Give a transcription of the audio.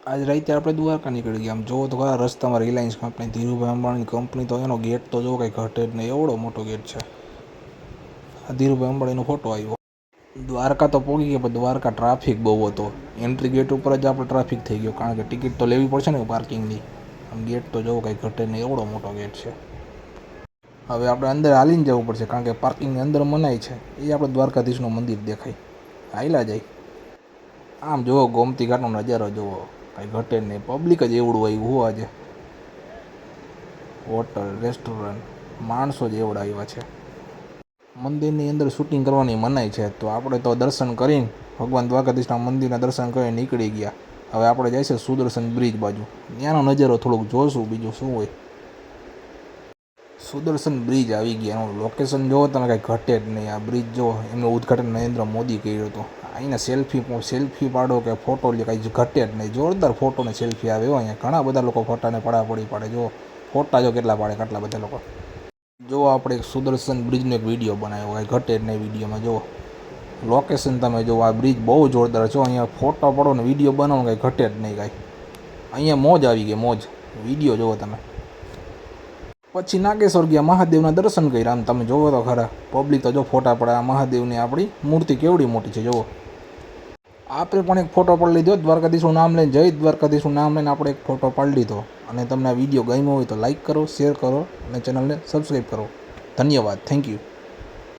આજ રાતે આપણે દ્વારકા નીકળી ગયા. આમ જોવો તો ખરા રસ્તામાં રિલાયન્સ કંપની, ધીરુભાઈ અંબાણીની કંપની, તો એનો ગેટ તો જો કંઈ ઘટે જ નહીં, એવડો મોટો ગેટ છે. આ ધીરુભાઈ અંબાણીનો ફોટો આવ્યો. દ્વારકા તો પહોંચી ગયા, પણ દ્વારકા ટ્રાફિક બહુ હતો. એન્ટ્રી ગેટ ઉપર જ આપણે ટ્રાફિક થઈ ગયો, કારણ કે ટિકિટ તો લેવી પડશે ને પાર્કિંગની. આમ ગેટ તો જોવો કંઈ ઘટે નહીં, એવડો મોટો ગેટ છે. હવે આપણે અંદર હાલીને જવું પડશે, કારણ કે પાર્કિંગની અંદર મનાય છે. એ આપણે દ્વારકાધીશનું મંદિર દેખાય, હાલ્યા જાય. આમ જુઓ ગોમતી ઘાટનો નજારો જુઓ, કંઈ ઘટે નહીં. પબ્લિક જ એવડું આવ્યું હું આજે. હોટલ, રેસ્ટોરન્ટ, માણસો જ એવડા આવ્યા છે. મંદિરની અંદર શૂટિંગ કરવાની મનાઈ છે, તો આપણે તો દર્શન કરીને ભગવાન દ્વારકાધીશના મંદિરના દર્શન કરીને નીકળી ગયા. હવે આપણે જઈશું સુદર્શન બ્રિજ બાજુ, ત્યાંનો નજારો થોડુંક જોશું, બીજું શું હોય. સુદર્શન બ્રિજ આવી ગયા, એનું લોકેશન જોવો તમે, કાંઈ ઘટે જ નહીં. આ બ્રિજ જો, એમનું ઉદ્ઘાટન નરેન્દ્ર મોદી કર્યું હતું. અહીંયા સેલ્ફી પાડો કે ફોટો લે, કાંઈ ઘટે જ નહીં. જોરદાર ફોટો ને સેલ્ફી આવે. અહીંયા ઘણા બધા લોકો ફોટાને પડાપડી પાડે. જો ફોટા જો કેટલા પાડે, કેટલા બધા લોકો. જો આપણે એક સુદર્શન બ્રિજનો એક વિડીયો બનાવ્યો, કાંઈ ઘટે જ નહીં વિડીયોમાં. જુઓ લોકેશન તમે જુઓ, આ બ્રિજ બહુ જોરદાર છે. અહીંયા ફોટો પાડો ને વિડીયો બનાવો, કાંઈ ઘટે જ નહીં કાંઈ. અહીંયા મોજ આવી ગઈ, મોજ. વિડીયો જુઓ તમે. પછી નાગેશ્વર ગયા, મહાદેવના દર્શન કર્યા. આમ તમે જોવો તો ખરા, પબ્લિક તો જો ફોટા પડે. આ મહાદેવની આપણી મૂર્તિ કેવડી મોટી છે જુઓ. આપણે પણ એક ફોટો પાડી લીધો, દ્વારકાધીશનું નામ લઈને, જય દ્વારકાધીશનું નામ લઈને આપણે એક ફોટો પાડી લીધો. અને તમને આ વિડીયો ગમ્યો હોય તો લાઈક કરો, શેર કરો અને ચેનલને સબસ્ક્રાઈબ કરો. ધન્યવાદ, થેન્ક યુ.